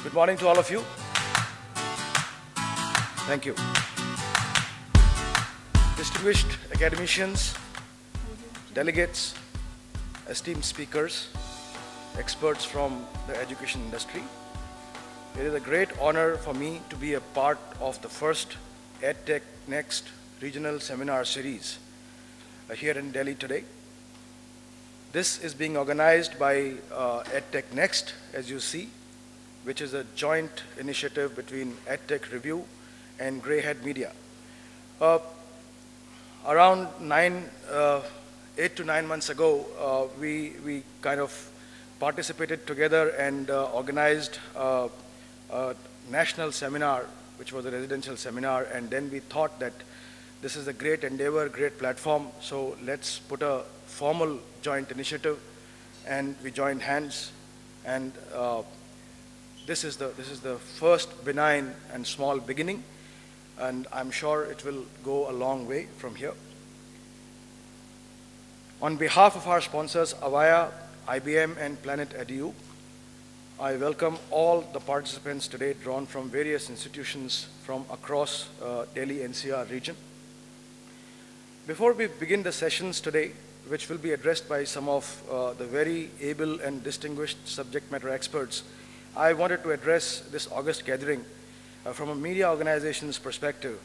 Good morning to all of you. Thank you. Distinguished academicians, delegates, esteemed speakers, experts from the education industry, it is a great honor for me to be a part of the first EdTech Next regional seminar series here in Delhi today. This is being organized by EdTech Next, as you see, which is a joint initiative between EdTech Review and Greyhead Media. Around 8 to 9 months ago, we kind of participated together and organized a national seminar, which was a residential seminar, and then we thought that this is a great endeavor, great platform, so let's put a formal joint initiative, and we joined hands, and this is the first benign and small beginning, and I'm sure it will go a long way from here. On behalf of our sponsors, Avaya, IBM, and Planet Edu, I welcome all the participants today drawn from various institutions from across Delhi NCR region. Before we begin the sessions today, which will be addressed by some of the very able and distinguished subject matter experts, I wanted to address this August gathering from a media organization's perspective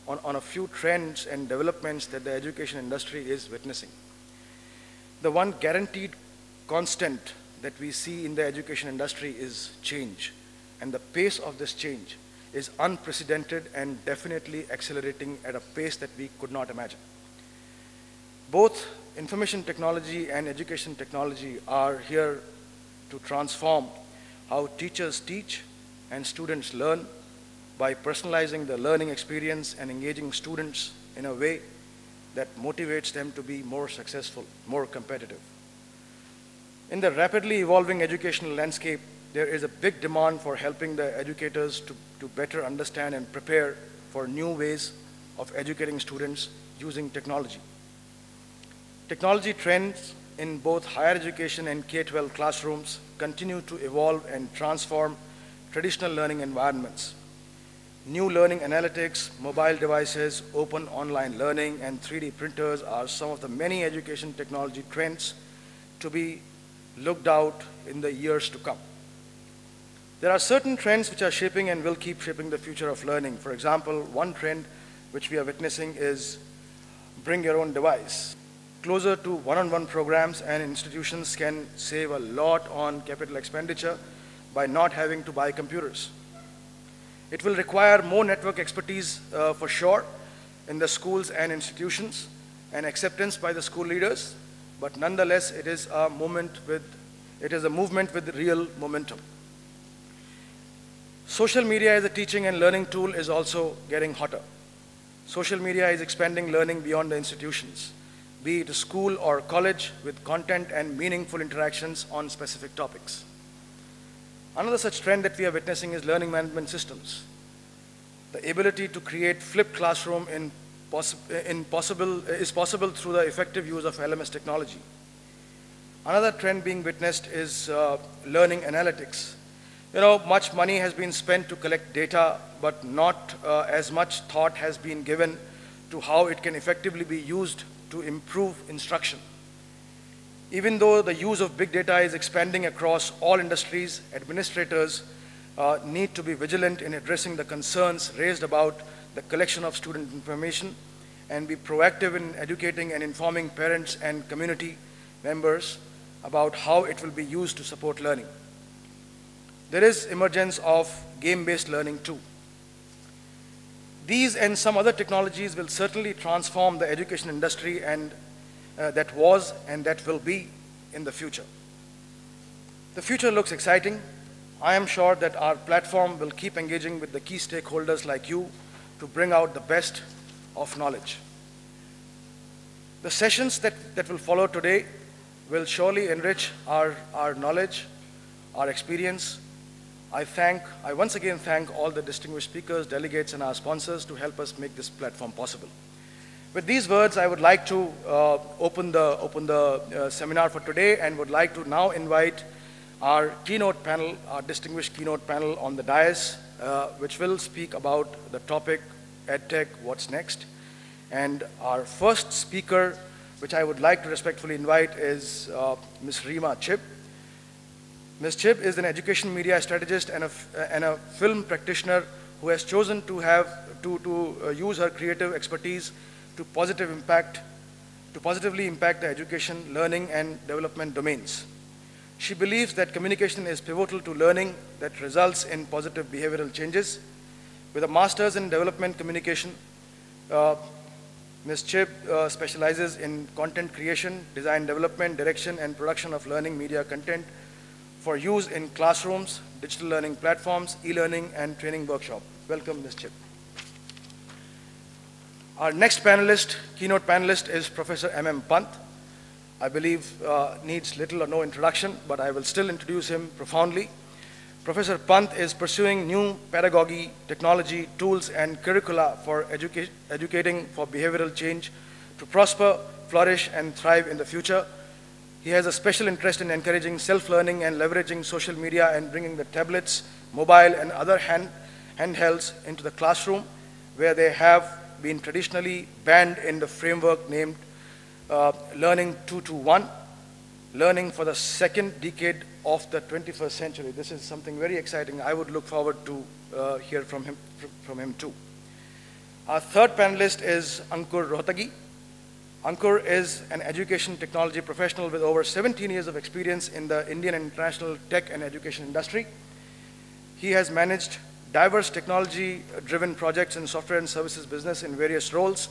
on a few trends and developments that the education industry is witnessing. The one guaranteed constant that we see in the education industry is change, and the pace of this change is unprecedented and definitely accelerating at a pace that we could not imagine. Both information technology and education technology are here to transform how teachers teach and students learn by personalizing the learning experience and engaging students in a way that motivates them to be more successful, more competitive. In the rapidly evolving educational landscape, there is a big demand for helping the educators to better understand and prepare for new ways of educating students using technology. Technology trends in both higher education and K-12 classrooms continue to evolve and transform traditional learning environments. New learning analytics, mobile devices, open online learning, and 3D printers are some of the many education technology trends to be looked out in the years to come. There are certain trends which are shaping and will keep shaping the future of learning. For example, one trend which we are witnessing is bring your own device. Closer to one-on-one programs and institutions can save a lot on capital expenditure by not having to buy computers. It will require more network expertise for sure in the schools and institutions and acceptance by the school leaders, but nonetheless it is a movement with real momentum. Social media as a teaching and learning tool is also getting hotter. Social media is expanding learning beyond the institutions, be it a school or college, with content and meaningful interactions on specific topics. Another such trend that we are witnessing is learning management systems. The ability to create flipped classroom is possible through the effective use of LMS technology. Another trend being witnessed is learning analytics. You know, much money has been spent to collect data, but not as much thought has been given to how it can effectively be used to improve instruction. Even though the use of big data is expanding across all industries, administrators need to be vigilant in addressing the concerns raised about the collection of student information and be proactive in educating and informing parents and community members about how it will be used to support learning. There is emergence of game-based learning too. These and some other technologies will certainly transform the education industry and that was and that will be in the future. The future looks exciting. I am sure that our platform will keep engaging with the key stakeholders like you to bring out the best of knowledge. The sessions that will follow today will surely enrich our knowledge, our experience. I once again thank all the distinguished speakers, delegates, and our sponsors to help us make this platform possible. With these words, I would like to open the seminar for today and would like to now invite our keynote panel, our distinguished keynote panel on the dais, which will speak about the topic, EdTech, what's next. And our first speaker, which I would like to respectfully invite, is Ms. Reema Chib. Ms. Chib is an education media strategist and a film practitioner who has chosen to use her creative expertise to positively impact the education, learning, and development domains. She believes that communication is pivotal to learning that results in positive behavioral changes. With a master's in development communication, Ms. Chib specializes in content creation, design development, direction, and production of learning media content for use in classrooms, digital learning platforms, e-learning, and training workshop. Welcome, Ms. Chib. Our next panelist, keynote panelist, is Professor M.M. Pant. I believe needs little or no introduction, but I will still introduce him profoundly. Professor Pant is pursuing new pedagogy, technology, tools, and curricula for educating for behavioral change to prosper, flourish, and thrive in the future. He has a special interest in encouraging self-learning and leveraging social media and bringing the tablets, mobile, and other handhelds into the classroom, where they have been traditionally banned in the framework named Learning 221, learning for the second decade of the 21st century. This is something very exciting. I would look forward to hear from him too. Our third panelist is Ankur Rohtagi. Ankur is an education technology professional with over 17 years of experience in the Indian and international tech and education industry. He has managed diverse technology-driven projects in software and services business in various roles.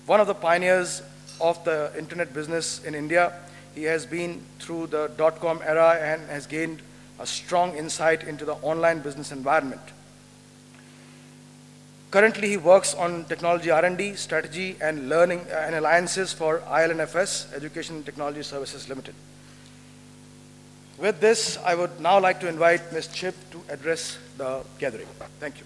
One of the pioneers of the internet business in India, he has been through the dot-com era and has gained a strong insight into the online business environment. Currently, he works on technology R&D, strategy, and learning and alliances for ILNFS, Education Technology Services Limited. With this, I would now like to invite Ms. Chib to address the gathering. Thank you.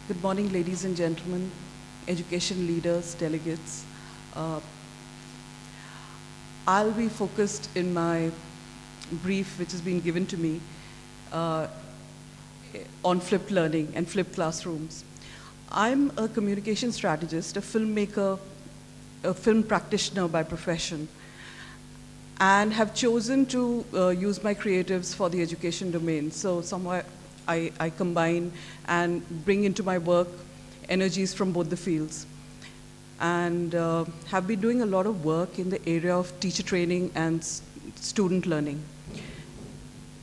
Good morning, ladies and gentlemen, education leaders, delegates. I'll be focused in my brief, which has been given to me, on flipped learning and flipped classrooms. I'm a communication strategist, a filmmaker, a film practitioner by profession, and have chosen to use my creatives for the education domain. So somewhere I combine and bring into my work energies from both the fields. And have been doing a lot of work in the area of teacher training and student learning.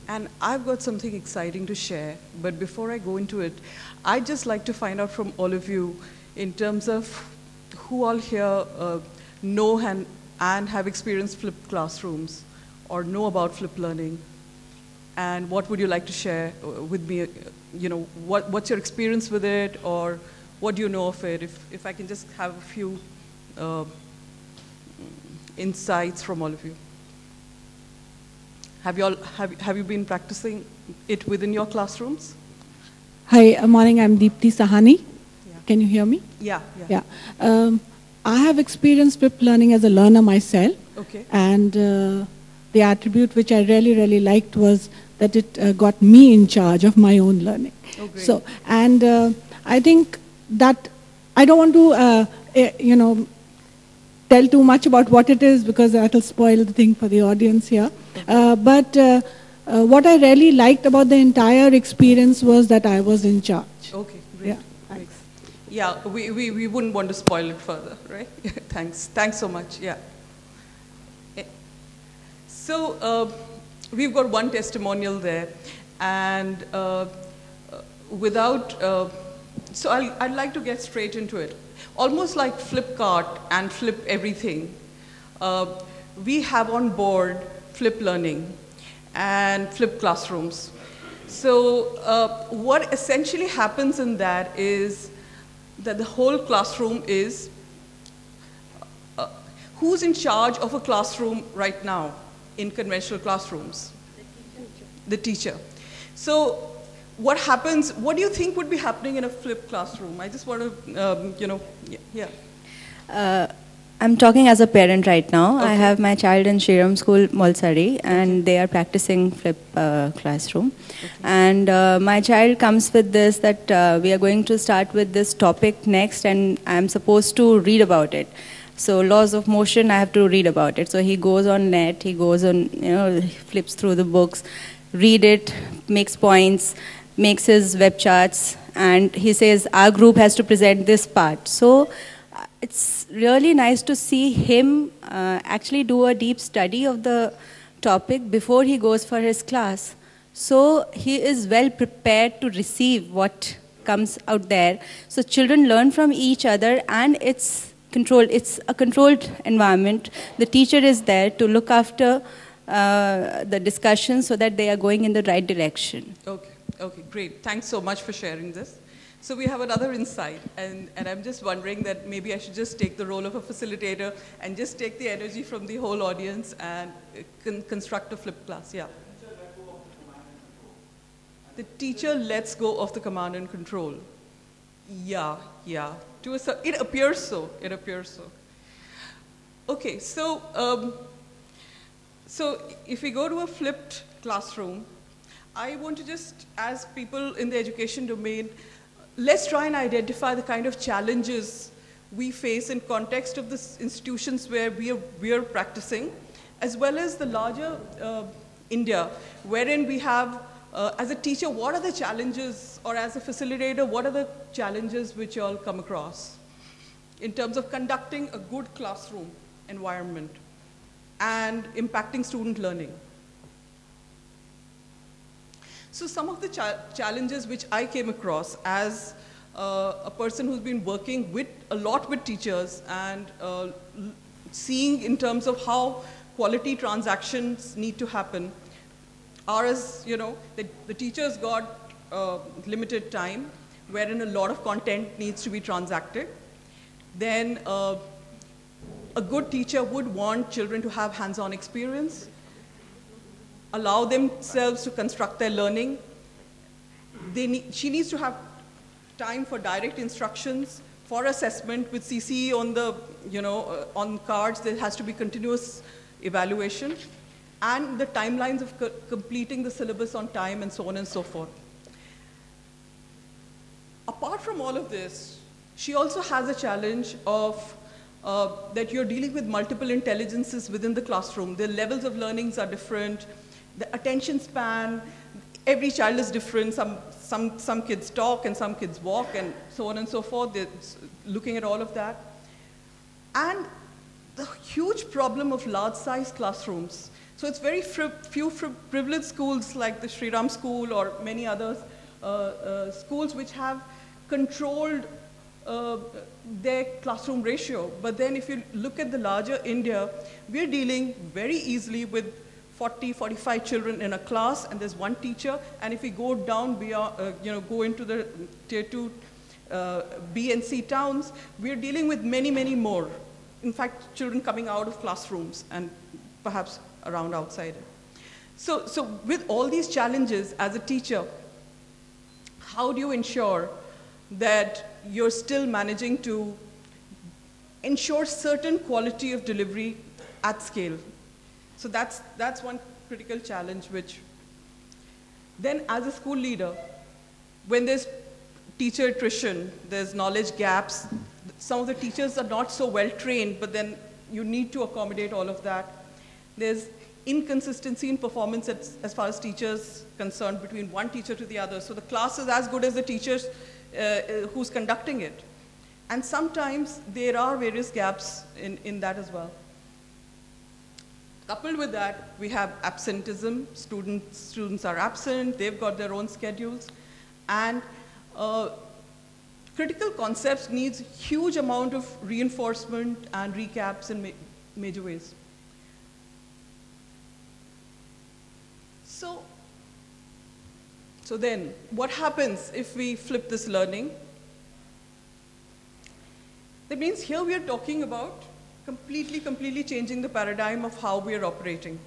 And I've got something exciting to share, but before I go into it, I'd just like to find out from all of you in terms of who all here know and have experienced flipped classrooms or know about flipped learning. And what would you like to share with me? You know, what's your experience with it, or what do you know of it? If I can just have a few insights from all of you. Have you been practicing it within your classrooms? Hi, morning. I'm Deepthi Sahani. Yeah. Can you hear me? Yeah. Yeah. I have experienced flipped learning as a learner myself. Okay. And the attribute which I really liked was that it got me in charge of my own learning. Oh, great. So, and I think that I don't want to, tell too much about what it is because that will spoil the thing for the audience here. But what I really liked about the entire experience was that I was in charge. Okay, great. Yeah, thanks. Yeah, we wouldn't want to spoil it further, right? Thanks so much, yeah. So we've got one testimonial there, and so I'd like to get straight into it. Almost like Flipkart and Flip Everything, we have on board Flip Learning and Flip Classrooms. So what essentially happens in that is that the whole classroom is, who's in charge of a classroom right now in conventional classrooms? The teacher. So what happens, what do you think would be happening in a flipped classroom? I just want to, yeah. I'm talking as a parent right now. Okay. I have my child in Shriram School, Molsari, and they are practicing flip classroom. Okay. And my child comes with this that we are going to start with this topic next, and I'm supposed to read about it. So laws of motion, I have to read about it. So he goes on net, he goes on, flips through the books, read it, makes points, makes his web charts, and he says, our group has to present this part. So it's really nice to see him actually do a deep study of the topic before he goes for his class. So he is well prepared to receive what comes out there. So children learn from each other, and it's controlled. It's a controlled environment. The teacher is there to look after the discussion so that they are going in the right direction. Okay, great. Thanks so much for sharing this. So we have another insight, and I'm just wondering that maybe I should just take the role of a facilitator and just take the energy from the whole audience and construct a flipped class. Yeah. The teacher lets go of the command and control. Yeah. It appears so. Okay, so if we go to a flipped classroom, I want to just, as people in the education domain, let's try and identify the kind of challenges we face in context of the institutions where we are practicing, as well as the larger India, wherein we have, as a teacher, what are the challenges, or as a facilitator, what are the challenges which you all come across in terms of conducting a good classroom environment and impacting student learning? So some of the challenges which I came across as a person who's been working a lot with teachers and seeing in terms of how quality transactions need to happen are, as you know, the teachers got limited time wherein a lot of content needs to be transacted. Then a good teacher would want children to have hands-on experience, allow themselves to construct their learning. She needs to have time for direct instructions, for assessment with CCE on the, on cards. There has to be continuous evaluation, and the timelines of completing the syllabus on time, and so on and so forth. Apart from all of this, she also has a challenge of that you're dealing with multiple intelligences within the classroom. The levels of learnings are different. The attention span, every child is different. Some kids talk and some kids walk, and so on and so forth. They're looking at all of that. And the huge problem of large-sized classrooms. So it's very few privileged schools like the Shriram School or many others, schools which have controlled their classroom ratio. But then if you look at the larger India, we're dealing very easily with 40, 45 children in a class, and there's one teacher. And if we go down beyond, go into the tier 2 B and C towns, we're dealing with many, many more. In fact, children coming out of classrooms and perhaps around outside it. So with all these challenges as a teacher, how do you ensure that you're still managing to ensure certain quality of delivery at scale? So that's one critical challenge, which then as a school leader, when there's teacher attrition, there's knowledge gaps, some of the teachers are not so well trained, but then you need to accommodate all of that. There's inconsistency in performance as far as teachers concerned between one teacher to the other. So the class is as good as the teacher who's conducting it. And sometimes there are various gaps in that as well. Coupled with that, we have absenteeism. Students are absent, they've got their own schedules. And critical concepts needs huge amount of reinforcement and recaps in major ways. So then, what happens if we flip this learning? That means here we are talking about completely changing the paradigm of how we are operating.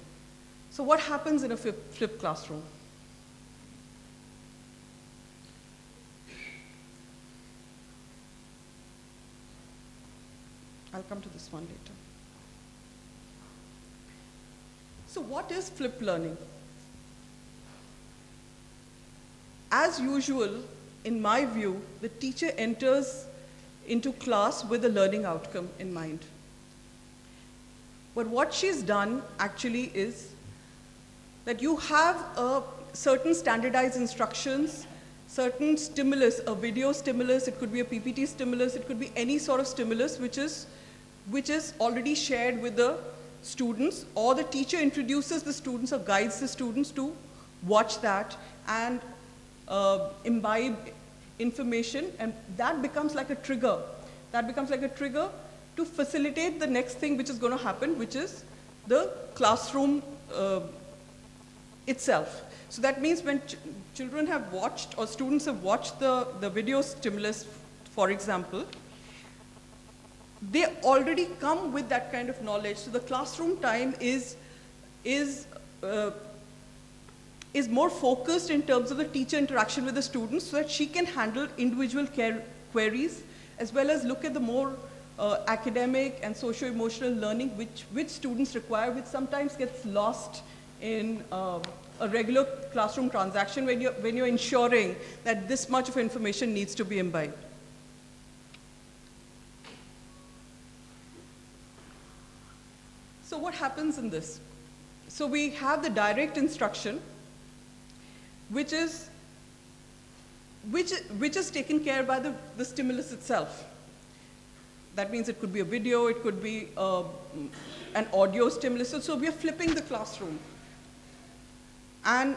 So what happens in a flipped classroom? I'll come to this one later. So what is flipped learning? As usual, in my view, the teacher enters into class with a learning outcome in mind. But what she's done actually is that you have a certain standardized instructions, certain stimulus, a video stimulus, it could be a PPT stimulus, it could be any sort of stimulus which is already shared with the students, or the teacher introduces the students or guides the students to watch that and imbibe information, and that becomes like a trigger. That becomes like a trigger to facilitate the next thing which is going to happen, which is the classroom itself. So that means when children have watched or students have watched the video stimulus, for example, they already come with that kind of knowledge. So the classroom time is more focused in terms of the teacher interaction with the students, so that she can handle individual queries as well as look at the more academic and socio-emotional learning which students require, which sometimes gets lost in a regular classroom transaction when you're ensuring that this much of information needs to be imbibed. So what happens in this? So we have the direct instruction, which is taken care by the stimulus itself. That means it could be a video, it could be an audio stimulus. So we are flipping the classroom. And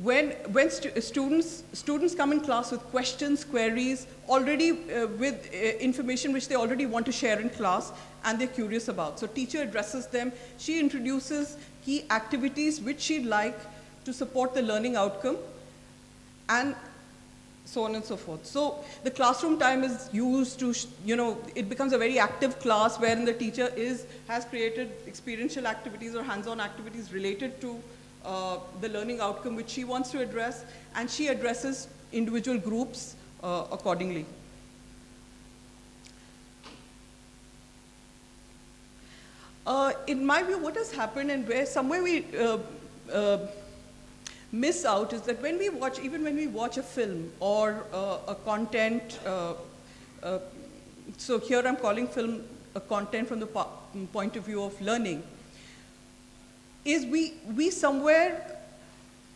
when students come in class with questions, queries, already with information which they already want to share in class and they're curious about. So teacher addresses them. She introduces key activities which she'd like to support the learning outcome, and so on and so forth. So the classroom time is used to, it becomes a very active class wherein the teacher has created experiential activities or hands-on activities related to the learning outcome which she wants to address, and she addresses individual groups accordingly. In my view, what has happened and where somewhere we miss out is that when we watch, even when we watch a film or a content, so here I'm calling film a content from the point of view of learning, is we somewhere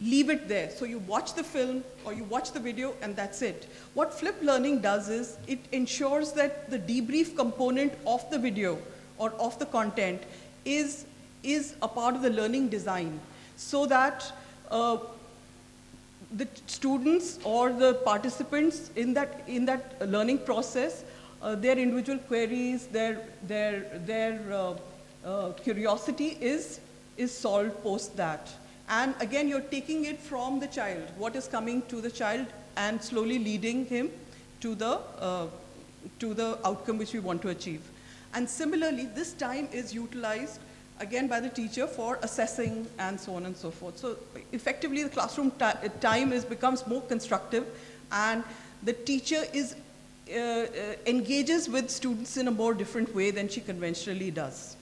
leave it there. So you watch the film or you watch the video and that's it. What flipped learning does is it ensures that the debrief component of the video or of the content is a part of the learning design, so that the students or the participants in that learning process, their individual queries, their curiosity is solved post that. And again, you're taking it from the child, what is coming to the child, and slowly leading him to the outcome which we want to achieve. And similarly, this time is utilized again by the teacher for assessing and so on and so forth. So effectively, the classroom time becomes more constructive, and the teacher engages with students in a more different way than she conventionally does.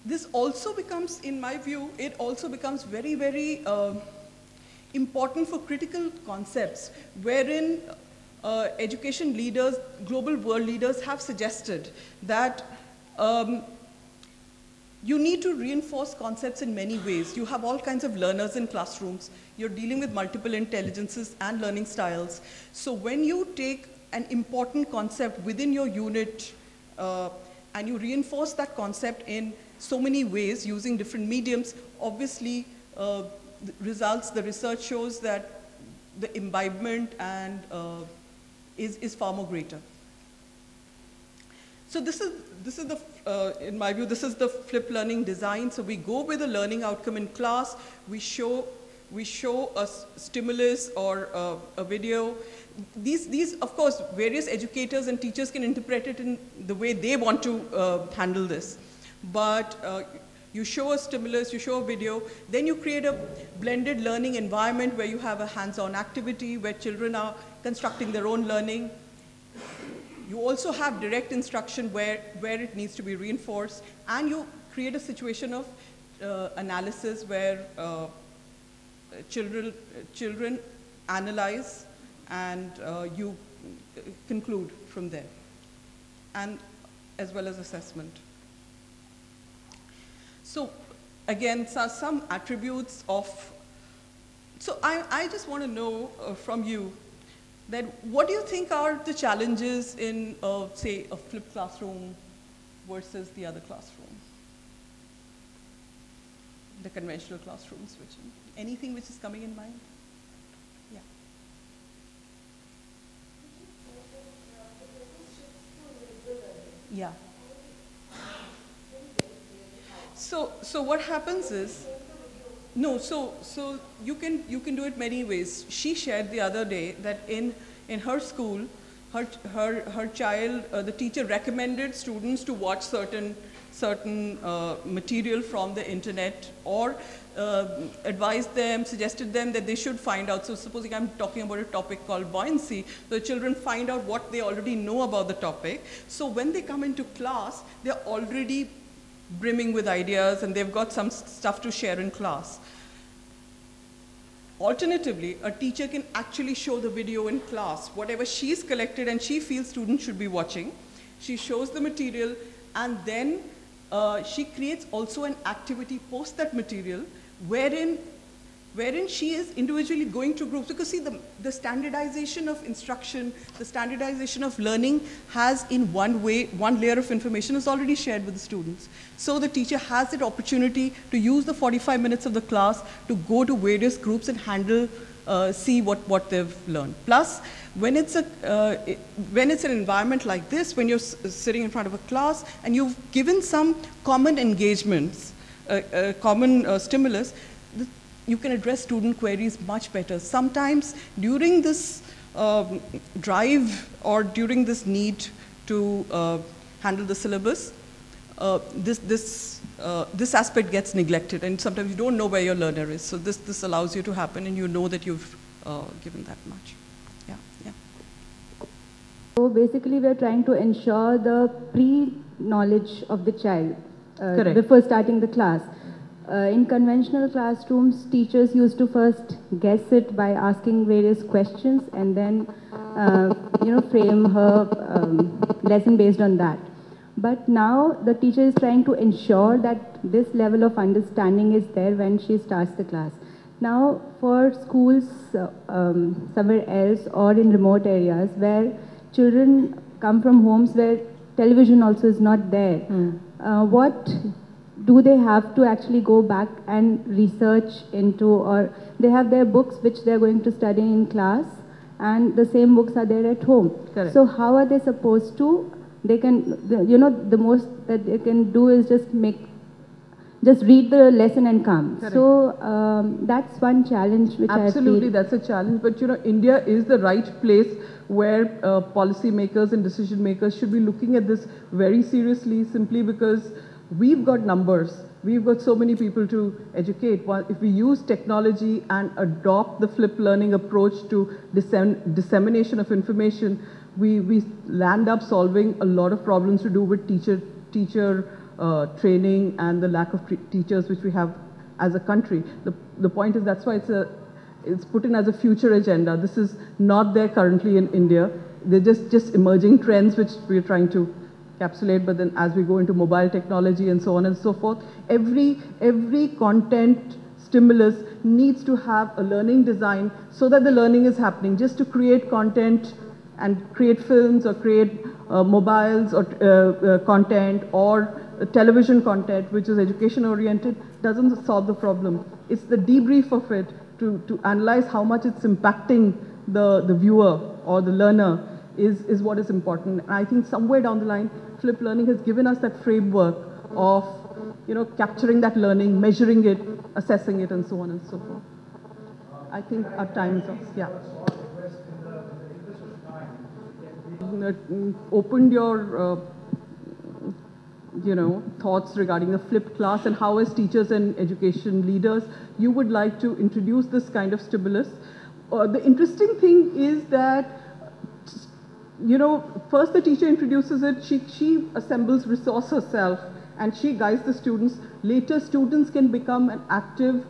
This also becomes, in my view, it also becomes very, very important for critical concepts, wherein education leaders, global world leaders have suggested that you need to reinforce concepts in many ways. You have all kinds of learners in classrooms. You're dealing with multiple intelligences and learning styles. So when you take an important concept within your unit and you reinforce that concept in so many ways using different mediums, obviously the research shows that the imbibement and is far more greater. So this is the, in my view, this is the flipped learning design. So we go with a learning outcome in class. We show a stimulus or a video. These, of course, various educators and teachers can interpret it in the way they want to handle this. But You show a stimulus, you show a video, then you create a blended learning environment where you have a hands-on activity, where children are constructing their own learning. You also have direct instruction where it needs to be reinforced, and you create a situation of analysis where children analyze and you conclude from there, and as well as assessment. So again, some attributes of, so I just want to know from you that what do you think are the challenges in, say, a flipped classroom versus the other classroom? The conventional classrooms, anything which is coming in mind? Yeah. Yeah. So what happens is, no, so you can do it many ways. She shared the other day that in her school, her child, the teacher recommended students to watch certain material from the internet, or advised them, suggested them that they should find out. So supposing I'm talking about a topic called buoyancy, the children find out what they already know about the topic. So when they come into class, they're already brimming with ideas and they've got some stuff to share in class. Alternatively, a teacher can actually show the video in class, whatever she's collected and she feels students should be watching. She shows the material, and then she creates also an activity post that material wherein she is individually going to groups. Because see, the standardization of instruction, the standardization of learning has in one layer of information is already shared with the students. So the teacher has that opportunity to use the 45 minutes of the class to go to various groups and handle, see what they've learned. Plus, when it's an environment like this, when you're sitting in front of a class and you've given some common engagements, common stimulus, you can address student queries much better. Sometimes during this drive or during this need to handle the syllabus, this aspect gets neglected, and sometimes you don't know where your learner is. So this allows you to happen, and you know that you've given that much. Yeah, yeah. So basically, we're trying to ensure the pre-knowledge of the child before starting the class. In conventional classrooms, teachers used to first guess it by asking various questions and then, frame her lesson based on that. But now the teacher is trying to ensure that this level of understanding is there when she starts the class. Now, for schools somewhere else or in remote areas where children come from homes where television also is not there, what do they have to actually go back and research into, or they have their books which they're going to study in class and the same books are there at home. Correct. So how are they supposed to, they can, the most that they can do is just read the lesson and come. Correct. So that's one challenge which Absolutely, I feel. that's a challenge. But India is the right place where policy makers and decision makers should be looking at this very seriously, simply because we've got numbers. We've got so many people to educate. Well, if we use technology and adopt the flipped learning approach to dissemination of information, we land up solving a lot of problems to do with teacher training and the lack of teachers which we have as a country. The point is, that's why it's put in as a future agenda. This is not there currently in India. They're just emerging trends which we're trying to encapsulate, but then as we go into mobile technology and so on and so forth, every content stimulus needs to have a learning design so that the learning is happening. Just to create content and create films or create mobiles or content or television content which is education oriented doesn't solve the problem. It's the debrief of it to analyze how much it's impacting the viewer or the learner is what is important. And I think somewhere down the line, flipped learning has given us that framework of capturing that learning, measuring it, assessing it, and so on and so forth. I think our time is up. Yeah. Opened your thoughts regarding a flipped class and how as teachers and education leaders, you would like to introduce this kind of stimulus. The interesting thing is that, first the teacher introduces it, she assembles resource herself and she guides the students. Later students can become an active,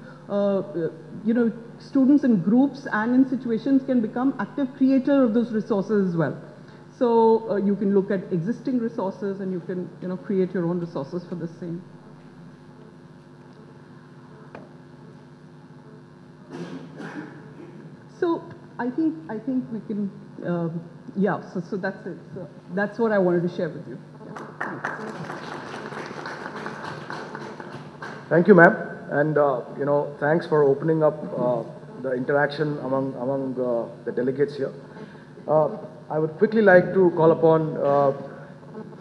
students in groups and in situations can become active creator of those resources as well. So you can look at existing resources and you can create your own resources for the same. So I think we can, so that's it. So that's what I wanted to share with you. Yeah. Thank you, ma'am. And, thanks for opening up the interaction among the delegates here. I would quickly like to call upon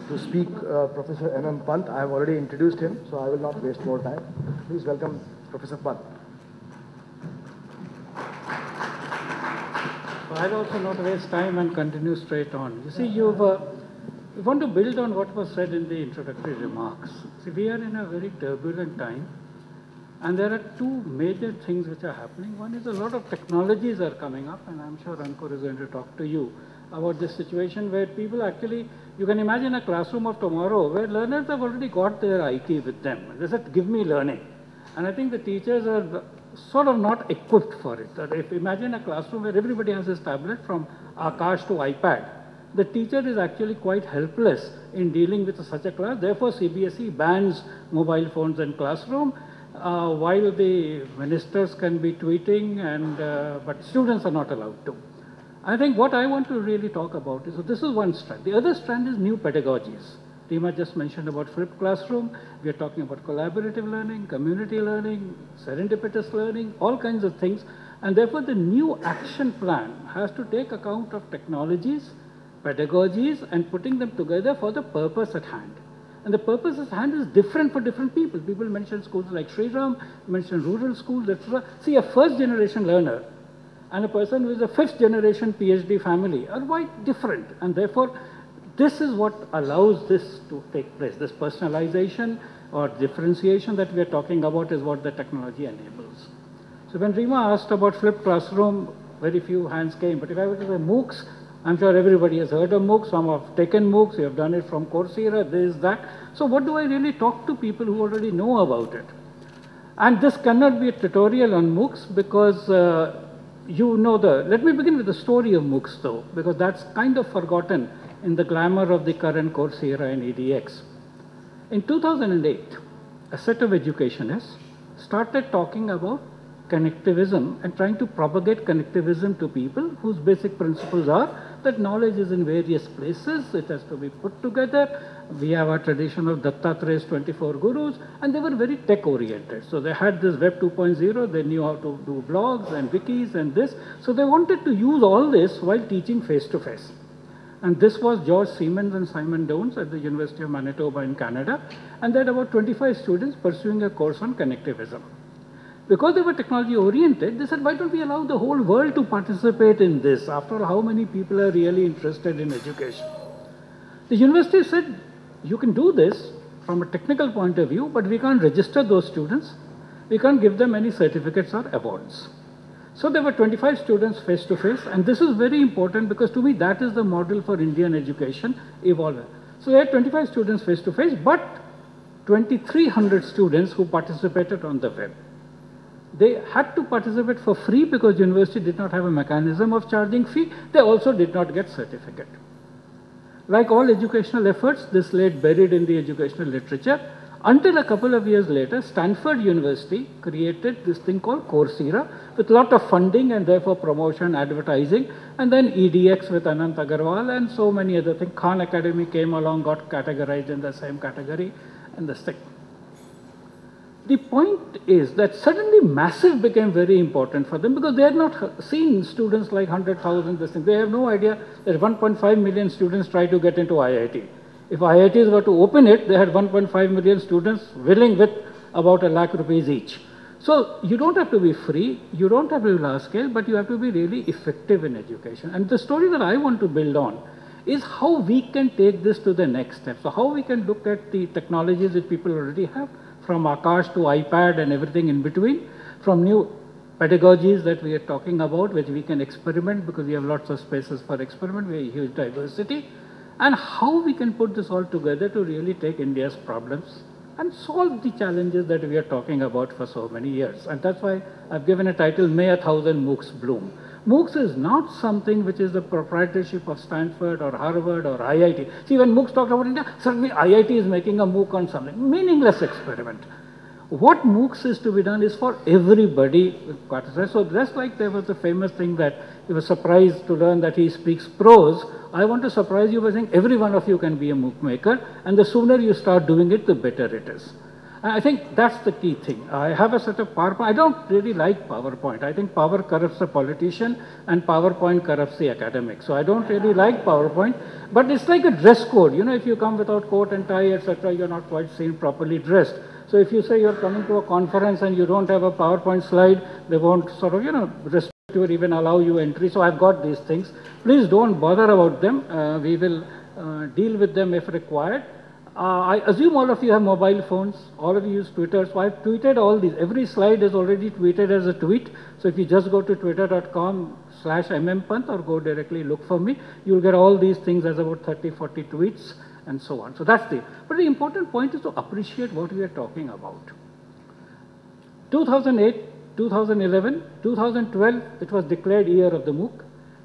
to speak Professor M.M. Pant. I have already introduced him, so I will not waste more time. Please welcome Professor Pant. I'll also not waste time and continue straight on. You see, you want to build on what was said in the introductory remarks. See, we are in a very turbulent time, and there are two major things which are happening. One is a lot of technologies are coming up, and I'm sure Ankur is going to talk to you about this situation where people actually, you can imagine a classroom of tomorrow where learners have already got their IT with them. They said, give me learning. And I think the teachers are sort of not equipped for it. If imagine a classroom where everybody has his tablet from Akash to iPad, the teacher is actually quite helpless in dealing with such a class. Therefore, CBSE bans mobile phones in classroom, while the ministers can be tweeting, but students are not allowed to. I think what I want to really talk about is, so this is one strand. The other strand is new pedagogies. Reema just mentioned about flipped classroom. We are talking about collaborative learning, community learning, serendipitous learning, all kinds of things. And therefore, the new action plan has to take account of technologies, pedagogies, and putting them together for the purpose at hand. And the purpose at hand is different for different people. People mention schools like Sri Ram, mention rural schools, etc. See, a first-generation learner and a person who is a fifth-generation PhD family are quite different. And therefore, this is what allows this to take place. This personalization or differentiation that we are talking about is what the technology enables. So when Reema asked about flipped classroom, very few hands came. But if I were to say MOOCs, I'm sure everybody has heard of MOOCs. Some have taken MOOCs. You have done it from Coursera, this, that. So what do I really talk to people who already know about it? And this cannot be a tutorial on MOOCs because let me begin with the story of MOOCs though, because that's kind of forgotten in the glamour of the current Coursera and EDX. In 2008, a set of educationists started talking about connectivism and trying to propagate connectivism to people whose basic principles are that knowledge is in various places, it has to be put together. We have a tradition of Dattatray's 24 gurus, and they were very tech oriented. So they had this Web 2.0, they knew how to do blogs and wikis and this. So they wanted to use all this while teaching face to face. And this was George Siemens and Simon Downes at the University of Manitoba in Canada. And they had about 25 students pursuing a course on connectivism. Because they were technology oriented, they said, why don't we allow the whole world to participate in this? After all, how many people are really interested in education? The university said, you can do this from a technical point of view, but we can't register those students. We can't give them any certificates or awards. So there were 25 students face to face, and this is very important because to me that is the model for Indian education evolving. So they had 25 students face to face, but 2,300 students who participated on the web. They had to participate for free because university did not have a mechanism of charging fee. They also did not get certificate. Like all educational efforts, this lay buried in the educational literature until a couple of years later, Stanford University created this thing called Coursera with a lot of funding and therefore promotion, advertising, and then EDX with Anant Agarwal and so many other things. Khan Academy came along, got categorized in the same category, and this thing. The point is that suddenly massive became very important for them because they had not seen students like 100,000, this thing. They have no idea that 1.5 million students try to get into IIT. If IITs were to open it, they had 1.5 million students willing with about ₹1 lakh each. So you don't have to be free, you don't have to be large scale, but you have to be really effective in education. And the story that I want to build on is how we can take this to the next step. So how we can look at the technologies that people already have, from Akash to iPad and everything in between, from new pedagogies that we are talking about, which we can experiment because we have lots of spaces for experiment, we have huge diversity, and how we can put this all together to really take India's problems and solve the challenges that we are talking about for so many years. And that's why I've given a title, May 1,000 MOOCs Bloom. MOOCs is not something which is the proprietorship of Stanford or Harvard or IIT. See, when MOOCs talk about India, suddenly IIT is making a MOOC on something. Meaningless experiment. What MOOCs is to be done is for everybody. So just like there was the famous thing that you were surprised to learn that he speaks prose, I want to surprise you by saying every one of you can be a MOOC maker, and the sooner you start doing it, the better it is. I think that's the key thing. I have a set of PowerPoint. I don't really like PowerPoint. I think power corrupts the politician and PowerPoint corrupts the academic. So I don't really like PowerPoint. But it's like a dress code. You know, if you come without coat and tie, etc., you're not quite seen properly dressed. So if you say you're coming to a conference and you don't have a PowerPoint slide, they won't sort of, respect you or even allow you entry. So I've got these things. Please don't bother about them. We will deal with them if required. I assume all of you have mobile phones, all of you use Twitter, so I've tweeted all these. Every slide is already tweeted as a tweet, so if you just go to twitter.com/mmpant or go directly look for me, you'll get all these things as about 30, 40 tweets and so on. So that's the, but the important point is to appreciate what we are talking about. 2008, 2011, 2012, it was declared year of the MOOC.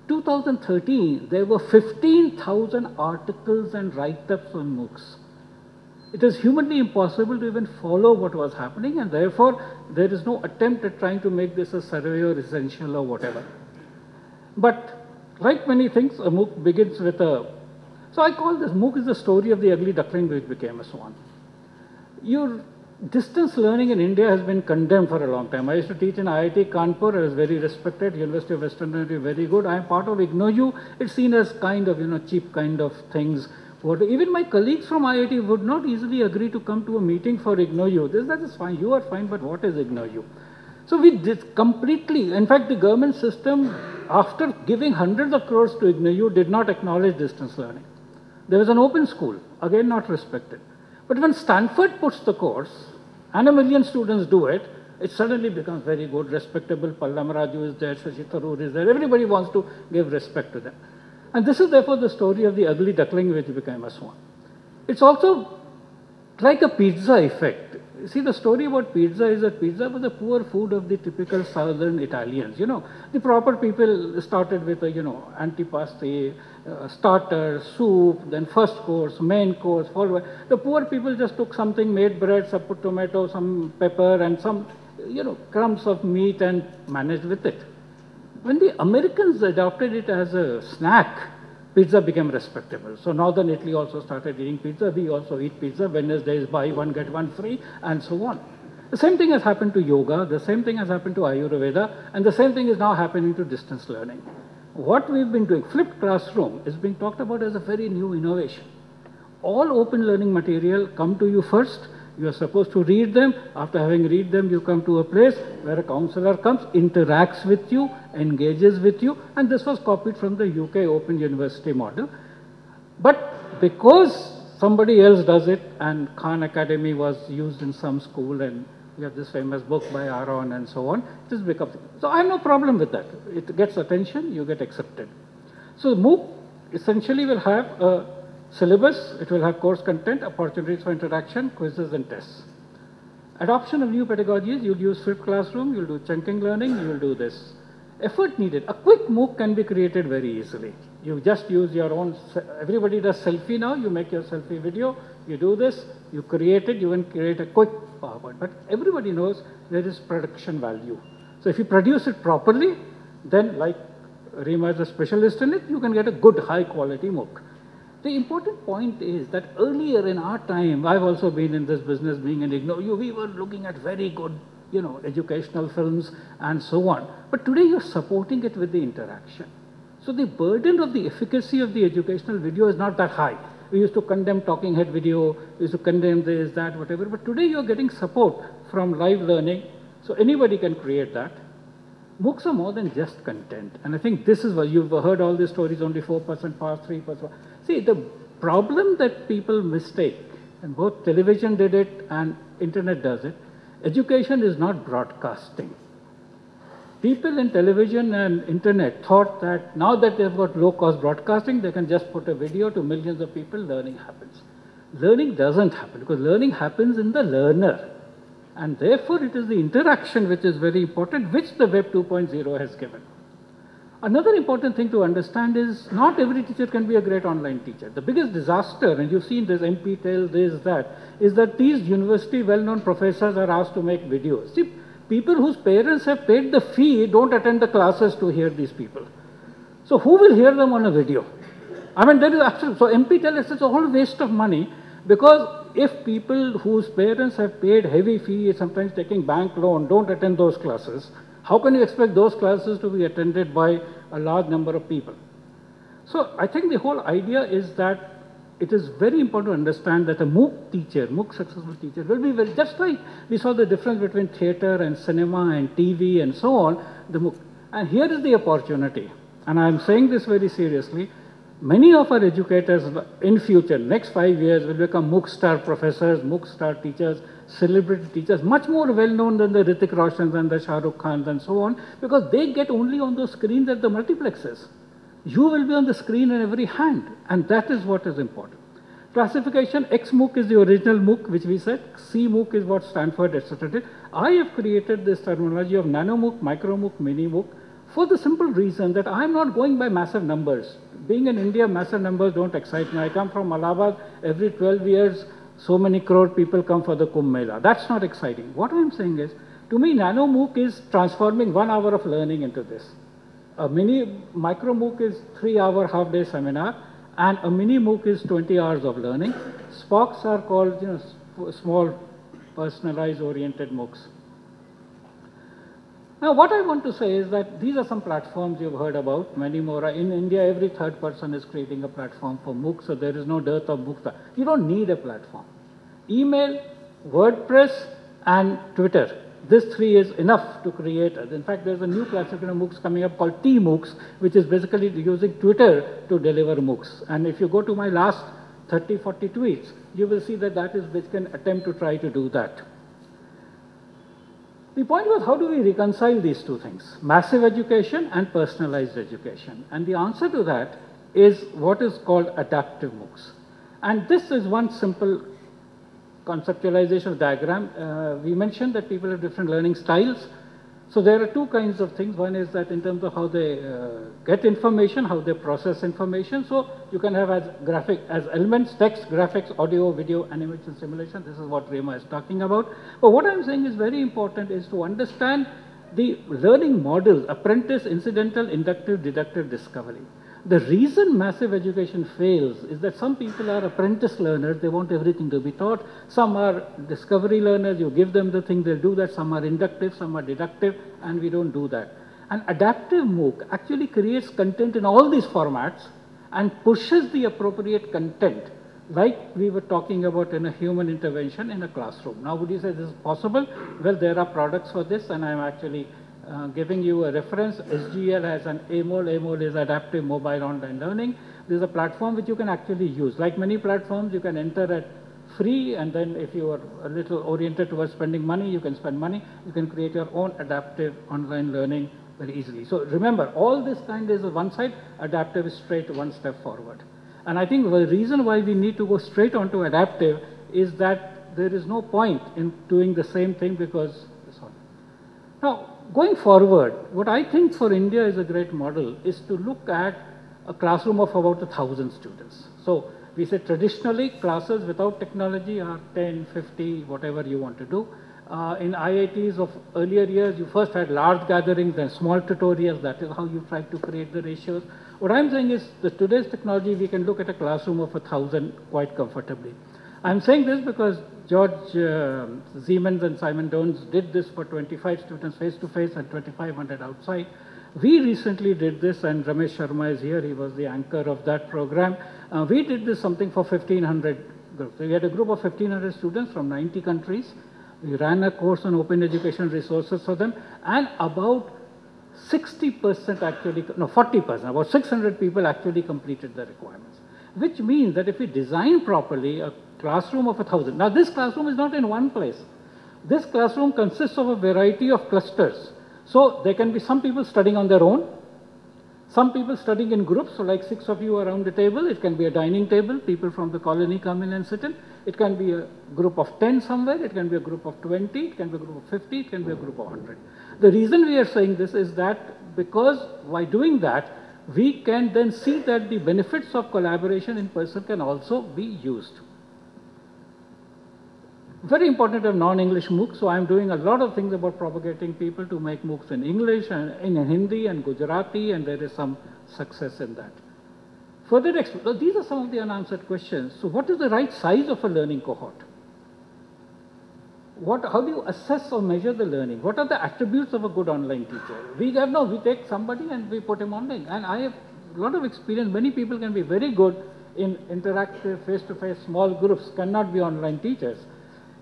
2013, there were 15,000 articles and write-ups on MOOCs. It is humanly impossible to even follow what was happening, and therefore there is no attempt at trying to make this a survey or essential or whatever. But like many things, a MOOC begins with a, so I call this MOOC is the story of the ugly duckling which became a swan. Your distance learning in India has been condemned for a long time. I used to teach in IIT Kanpur. I was very respected. University of Western India, very good. I am part of IGNOU. It's seen as kind of, cheap kind of things. Even my colleagues from IIT would not easily agree to come to a meeting for IGNOU. That is fine. You are fine, but what is IGNOU? So we did completely, in fact, the government system, after giving hundreds of crores to IGNOU, did not acknowledge distance learning. There was an open school, again not respected. But when Stanford puts the course, and 1 million students do it, it suddenly becomes very good, respectable. Pallam Raju is there, Shashi Tharoor is there. Everybody wants to give respect to them. And this is therefore the story of the ugly duckling which became a swan. It's also like a pizza effect. See, the story about pizza is that pizza was the poor food of the typical southern Italians. The proper people started with antipasto, starter, soup, then first course, main course, followed by. The poor people just took something, made bread, some put tomato, some pepper, and some, crumbs of meat and managed with it. When the Americans adopted it as a snack, pizza became respectable. So northern Italy also started eating pizza. We also eat pizza. Wednesdays buy one, get one free, and so on. The same thing has happened to yoga. The same thing has happened to Ayurveda. And the same thing is now happening to distance learning. What we've been doing, flipped classroom, is being talked about as a very new innovation. All open learning material come to you first. You are supposed to read them. After having read them, you come to a place where a counselor comes, interacts with you, engages with you, and this was copied from the UK Open University model. But because somebody else does it, and Khan Academy was used in some school, and we have this famous book by Aaron and so on, it has become. So I have no problem with that. It gets attention, you get accepted. So MOOC essentially will have a syllabus, it will have course content, opportunities for interaction, quizzes and tests. Adoption of new pedagogies, you'll use flipped classroom, you'll do chunking learning, you'll do this. Effort needed. A quick MOOC can be created very easily. You just use your own, everybody does selfie now, you make your selfie video, you do this, you create it, you can create a quick PowerPoint. But everybody knows there is production value. So if you produce it properly, then like Rima is a specialist in it, you can get a good high quality MOOC. The important point is that earlier in our time, I've also been in this business being an IGNOU, we were looking at very good, educational films and so on. But today you're supporting it with the interaction. So the burden of the efficacy of the educational video is not that high. We used to condemn talking head video, we used to condemn this, that, whatever. But today you're getting support from live learning. So anybody can create that. MOOCs are more than just content. And I think this is what you've heard all these stories, only 4% pass, 3%. See, the problem that people mistake, and both television did it and internet does it, education is not broadcasting. People in television and internet thought that now that they've got low-cost broadcasting, they can just put a video to millions of people, learning happens. Learning doesn't happen, because learning happens in the learner. And therefore, it is the interaction which is very important, which the Web 2.0 has given. Another important thing to understand is not every teacher can be a great online teacher. The biggest disaster, and you've seen this NPTEL, this, that, is that these university well-known professors are asked to make videos. See, people whose parents have paid the fee don't attend the classes to hear these people. So who will hear them on a video? I mean, there is absolutely, so NPTEL is all waste of money, because if people whose parents have paid heavy fee, sometimes taking bank loan, don't attend those classes, how can you expect those classes to be attended by a large number of people? So I think the whole idea is that it is very important to understand that a MOOC teacher, MOOC successful teacher, will be very, just like we saw the difference between theater and cinema and TV and so on, the MOOC. And here is the opportunity, and I am saying this very seriously. Many of our educators in future, next 5 years, will become MOOC star professors, MOOC star teachers, celebrity teachers, much more well known than the Hrithik Roshans and the Shah Rukh Khans and so on, because they get only on those screens at the multiplexes. You will be on the screen in every hand, and that is what is important. Classification, XMOOC is the original MOOC, which we said, CMOOC is what Stanford, etc. did. I have created this terminology of nano MOOC, micro MOOC, mini MOOC, for the simple reason that I'm not going by massive numbers. Being in India, massive numbers don't excite me. I come from Allahabad, every 12 years, so many crore people come for the Kumbh Mela. That's not exciting. What I'm saying is, to me, nano MOOC is transforming 1 hour of learning into this. A micro MOOC is 3-hour half-day seminar, and a mini MOOC is 20 hours of learning. SPOCs are called, small, personalized, oriented MOOCs. Now, what I want to say is that these are some platforms you've heard about, many more. In India, every third person is creating a platform for MOOCs, so there is no dearth of MOOCs. You don't need a platform. Email, WordPress, and Twitter. This 3 is enough to create. In fact, there's a new classification of MOOCs coming up called T-MOOCs, which is basically using Twitter to deliver MOOCs. And if you go to my last 30, 40 tweets, you will see that that is basically an attempt to try to do that. The point was, how do we reconcile these two things? Massive education and personalized education. And the answer to that is what is called adaptive MOOCs. And this is one simple conceptualization of diagram. We mentioned that people have different learning styles. So there are two kinds of things. One is that in terms of how they get information, how they process information. So you can have as elements, text, graphics, audio, video, animation, simulation. This is what Rema is talking about. But what I'm saying is very important is to understand the learning model, apprentice, incidental, inductive, deductive, discovery. The reason massive education fails is that some people are apprentice learners, they want everything to be taught. Some are discovery learners, you give them the thing, they'll do that. Some are inductive, some are deductive, and we don't do that. And adaptive MOOC actually creates content in all these formats and pushes the appropriate content, like we were talking about in a human intervention in a classroom. Now, would you say this is possible? Well, there are products for this, and I'm actually giving you a reference. SGL has an AMOL. AMOL is Adaptive Mobile Online Learning. This is a platform which you can actually use. Like many platforms, you can enter at free, and then if you are a little oriented towards spending money, you can spend money. You can create your own adaptive online learning very easily. So remember, all this kind is one side, adaptive is straight one step forward. And I think the reason why we need to go straight onto adaptive is that there is no point in doing the same thing, because now, going forward, what I think for India is a great model is to look at a classroom of about 1,000 students. So we say traditionally classes without technology are 10, 50, whatever you want to do. In IITs of earlier years, you first had large gatherings, then small tutorials. That is how you try to create the ratios. What I'm saying is that today's technology, we can look at a classroom of 1,000 quite comfortably. I'm saying this because George Siemens and Simon Jones did this for 25 students face-to-face and 2,500 outside. We recently did this, and Ramesh Sharma is here. He was the anchor of that program. We did this something for 1,500 groups. We had a group of 1,500 students from 90 countries. We ran a course on open education resources for them, and about 60% actually, no, 40%, about 600 people actually completed the requirements. Which means that if we design properly a classroom of 1,000, now this classroom is not in one place. This classroom consists of a variety of clusters. So there can be some people studying on their own, some people studying in groups, so like 6 of you around the table. It can be a dining table, people from the colony come in and sit in. It can be a group of 10 somewhere, it can be a group of 20, it can be a group of 50, it can be a group of 100. The reason we are saying this is that because by doing that, we can then see that the benefits of collaboration in person can also be used. Very important to have non-English MOOCs, so I'm doing a lot of things about propagating people to make MOOCs in English and in Hindi and Gujarati, and there is some success in that. Further, these are some of the unanswered questions. So what is the right size of a learning cohort? How do you assess or measure the learning? What are the attributes of a good online teacher? We take somebody and we put him online. And I have a lot of experience. Many people can be very good in interactive, face-to-face, small groups, cannot be online teachers.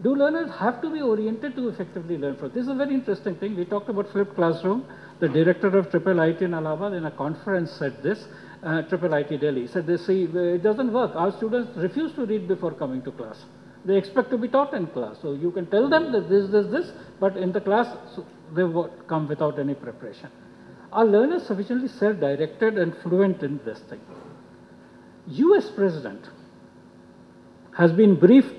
Do learners have to be oriented to effectively learn from? This is a very interesting thing. We talked about flipped classroom. The director of IIIT in Allahabad in a conference said this, IIIT Delhi, said they see, it doesn't work. Our students refuse to read before coming to class. They expect to be taught in class. So you can tell them that this, but in the class, so they won't come without any preparation. Are learners sufficiently self-directed and fluent in this thing? US President has been briefed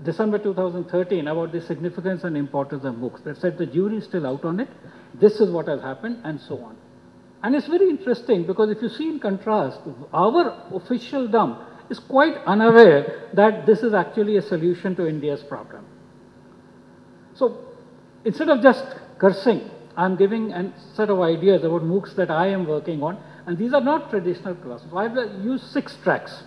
December 2013 about the significance and importance of MOOCs. They said the jury is still out on it. This is what has happened, and so on. And it's very interesting because if you see in contrast, our officialdom is quite unaware that this is actually a solution to India's problem. So instead of just cursing, I'm giving a set of ideas about MOOCs that I am working on, and these are not traditional classes. I've used 6 tracks.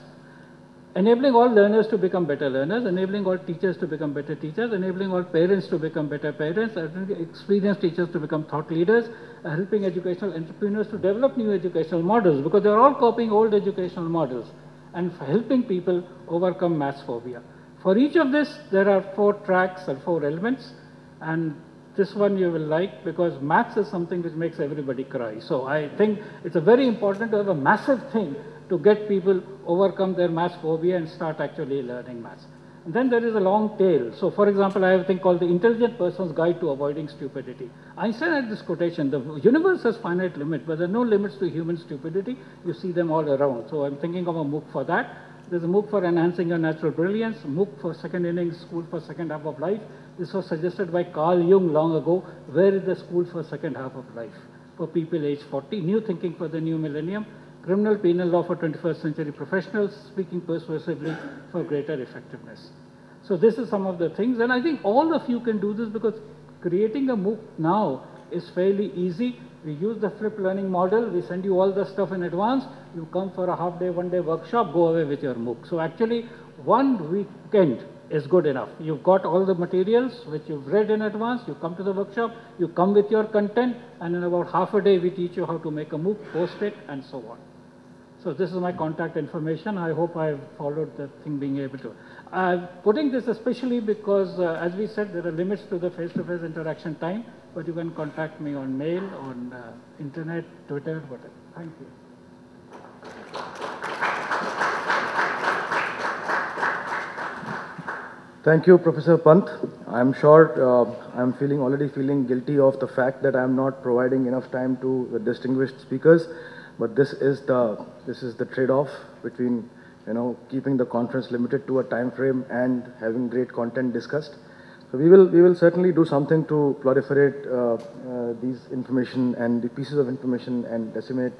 Enabling all learners to become better learners, enabling all teachers to become better teachers, enabling all parents to become better parents, experienced teachers to become thought leaders, helping educational entrepreneurs to develop new educational models, because they're all copying old educational models, and helping people overcome maths phobia. For each of this, there are 4 tracks or 4 elements, and this one you will like because maths is something which makes everybody cry. So I think it's a very important to have a massive thing to get people overcome their maths phobia and start actually learning maths. And then there is a long tail. So for example, I have a thing called the Intelligent Person's Guide to Avoiding Stupidity. Einstein had this quotation, the universe has finite limits, but there are no limits to human stupidity. You see them all around. So I'm thinking of a MOOC for that. There's a MOOC for enhancing your natural brilliance, MOOC for second innings, school for second half of life. This was suggested by Carl Jung long ago. Where is the school for second half of life? For people aged 40, new thinking for the new millennium, criminal penal law for 21st century professionals, speaking persuasively for greater effectiveness. So this is some of the things, and I think all of you can do this because creating a MOOC now is fairly easy. We use the flipped learning model, we send you all the stuff in advance, you come for a half-day, one-day workshop, go away with your MOOC. So actually, one weekend is good enough. You've got all the materials which you've read in advance, you come to the workshop, you come with your content, and in about half a day we teach you how to make a MOOC, post it, and so on. So this is my contact information. I hope I've followed the thing being able to. I'm putting this especially because, as we said, there are limits to the face-to-face interaction time, but you can contact me on mail, on internet, Twitter, whatever. Thank you. Thank you, Professor Pant. I'm sure I'm already feeling guilty of the fact that I'm not providing enough time to the distinguished speakers. But this is the trade-off between, keeping the conference limited to a time frame and having great content discussed. So we will certainly do something to proliferate these information and the pieces of information and disseminate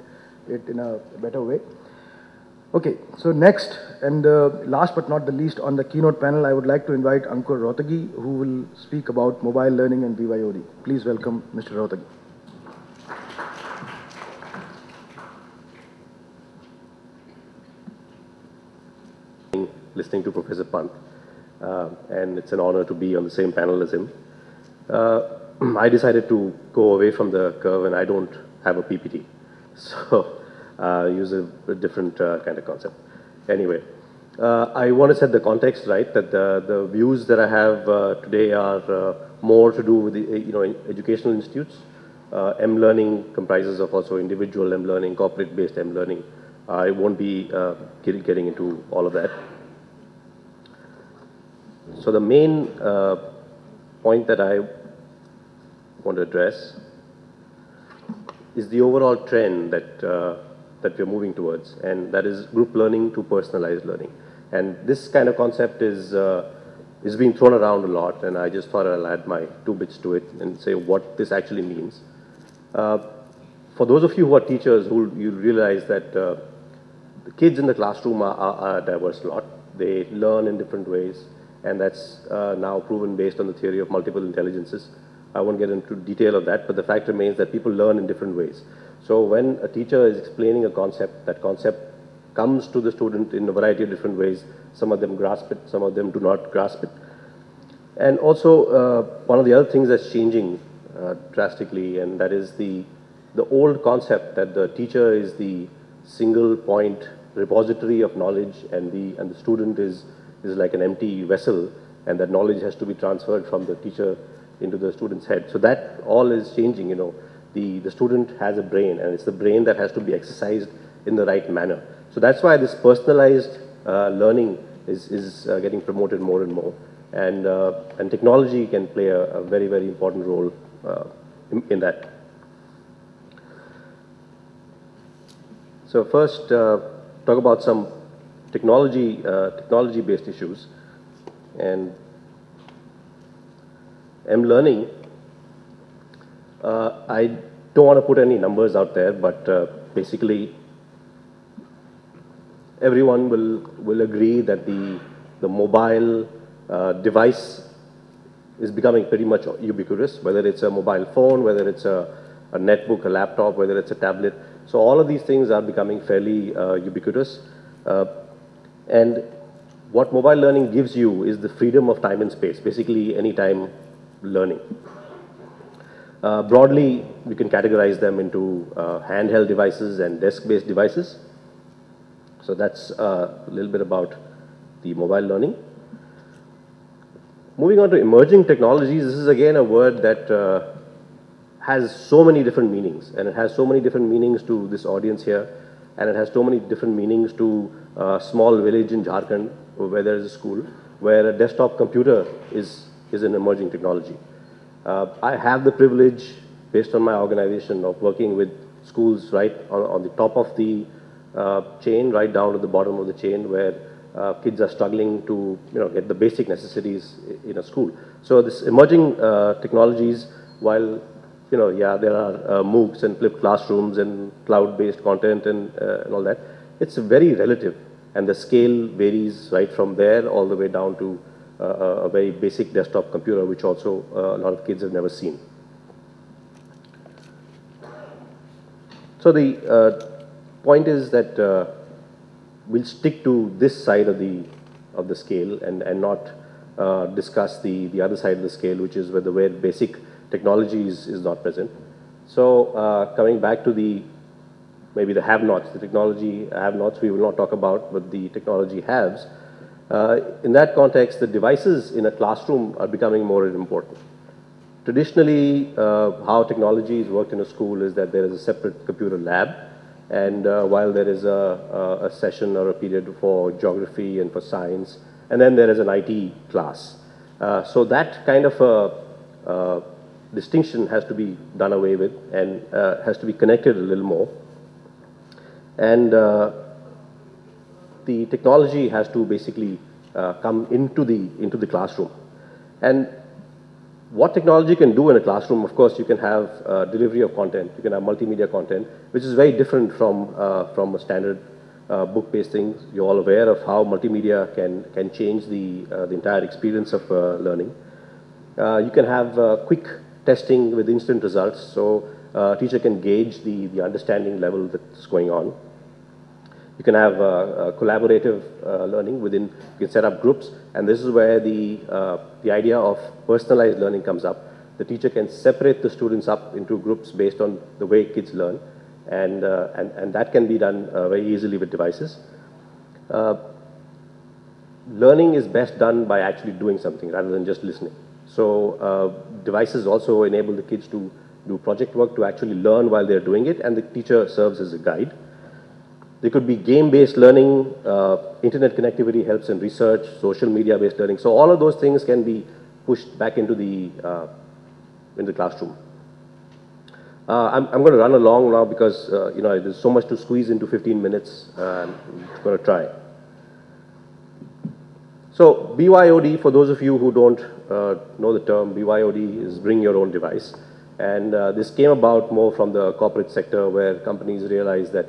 it in a better way. Okay, so next and last but not the least on the keynote panel, I would like to invite Ankur Rohtagi, who will speak about mobile learning and BYOD. Please welcome Mr. Rohtagi. Listening to Professor Pant, and it's an honor to be on the same panel as him. I decided to go away from the curve, and I don't have a PPT, so use a different kind of concept. Anyway, I want to set the context right, that the views that I have today are more to do with the educational institutes, M-learning comprises of also individual M-learning, corporate-based M-learning. I won't be getting into all of that. So the main point that I want to address is the overall trend that we're moving towards, and that is group learning to personalized learning. And this kind of concept is being thrown around a lot, and I just thought I'll add my 2 bits to it and say what this actually means. For those of you who are teachers, you realize that the kids in the classroom are a diverse lot. They learn in different ways, and that's now proven based on the theory of multiple intelligences. I won't get into detail of that, but the fact remains that people learn in different ways. So when a teacher is explaining a concept, that concept comes to the student in a variety of different ways. Some of them grasp it, some of them do not grasp it. And also, one of the other things that's changing drastically, and that is the old concept that the teacher is the single point repository of knowledge, and the student is like an empty vessel, and that knowledge has to be transferred from the teacher into the student's head. So that all is changing, you know. The student has a brain, and it's the brain that has to be exercised in the right manner. So that's why this personalized learning is getting promoted more and more. And technology can play a very, very important role in that. So first, talk about some technology-based issues. And M-learning, I don't want to put any numbers out there, but basically everyone will agree that the mobile device is becoming pretty much ubiquitous, whether it's a mobile phone, whether it's a netbook, a laptop, whether it's a tablet. So all of these things are becoming fairly ubiquitous. And what mobile learning gives you is the freedom of time and space, basically anytime learning. Broadly, we can categorize them into handheld devices and desk-based devices. So that's a little bit about the mobile learning. Moving on to emerging technologies, this is again a word that has so many different meanings, and it has so many different meanings to this audience here, and it has so many different meanings to a small village in Jharkhand where there is a school, where a desktop computer is an emerging technology. I have the privilege, based on my organization, of working with schools right on the top of the chain, right down to the bottom of the chain, where kids are struggling to get the basic necessities in a school. So this emerging technologies, while there are MOOCs and flipped classrooms and cloud-based content and all that, it's very relative, and the scale varies right from there all the way down to a very basic desktop computer, which also a lot of kids have never seen. So the point is that we'll stick to this side of the scale and not discuss the other side of the scale, which is where basic technology is not present. So coming back to maybe the have-nots, the technology have-nots we will not talk about, but the technology haves. In that context, the devices in a classroom are becoming more important. Traditionally, how technology is worked in a school is that there is a separate computer lab, and while there is a session or a period for geography and for science, and then there is an IT class. So that kind of distinction has to be done away with and has to be connected a little more. And the technology has to basically come into the classroom. And what technology can do in a classroom, of course, you can have delivery of content, you can have multimedia content, which is very different from a standard book-based thing. You're all aware of how multimedia can change the entire experience of learning. You can have quick testing with instant results, so a teacher can gauge the understanding level that's going on. You can have collaborative learning within, you can set up groups, and this is where the idea of personalized learning comes up. The teacher can separate the students up into groups based on the way kids learn, and that can be done very easily with devices. Learning is best done by actually doing something rather than just listening. So devices also enable the kids to do project work to actually learn while they're doing it, and the teacher serves as a guide. There could be game-based learning, internet connectivity helps in research, social media-based learning. So all of those things can be pushed back into the classroom. I'm going to run along now because there's so much to squeeze into 15 minutes. I'm going to try. So BYOD, for those of you who don't know the term, BYOD is bring your own device. And this came about more from the corporate sector where companies realize that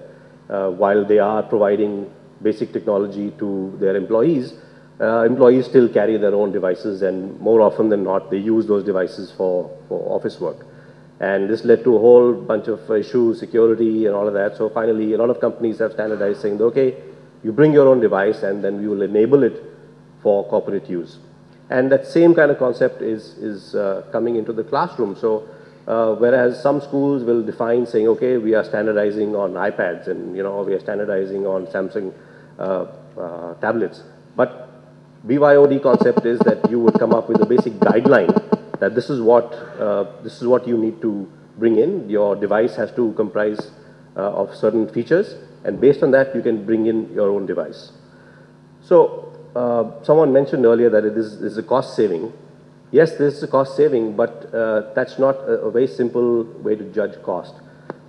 while they are providing basic technology to their employees, employees still carry their own devices, and more often than not, they use those devices for office work. And this led to a whole bunch of issues, security and all of that. So finally, a lot of companies have standardized saying, okay, you bring your own device and then we will enable it for corporate use. And that same kind of concept is coming into the classroom. So whereas some schools will define saying, okay, we are standardizing on iPads and we are standardizing on Samsung tablets. But BYOD concept is that you would come up with a basic guideline that this is what you need to bring in. Your device has to comprise of certain features, and based on that, you can bring in your own device. So someone mentioned earlier that it is a cost saving. Yes, this is a cost saving, but that's not a very simple way to judge cost.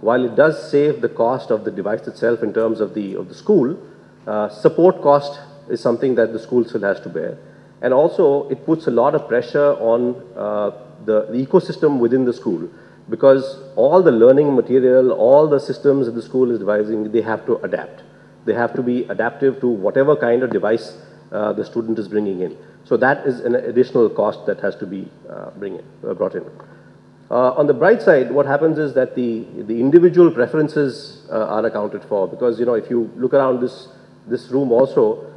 While it does save the cost of the device itself in terms of the school, support cost is something that the school still has to bear. And also, it puts a lot of pressure on the ecosystem within the school, because all the learning material, all the systems that the school is devising, they have to adapt. They have to be adaptive to whatever kind of device the student is bringing in. So that is an additional cost that has to be brought in. On the bright side, what happens is that the individual preferences are accounted for, because if you look around this room also,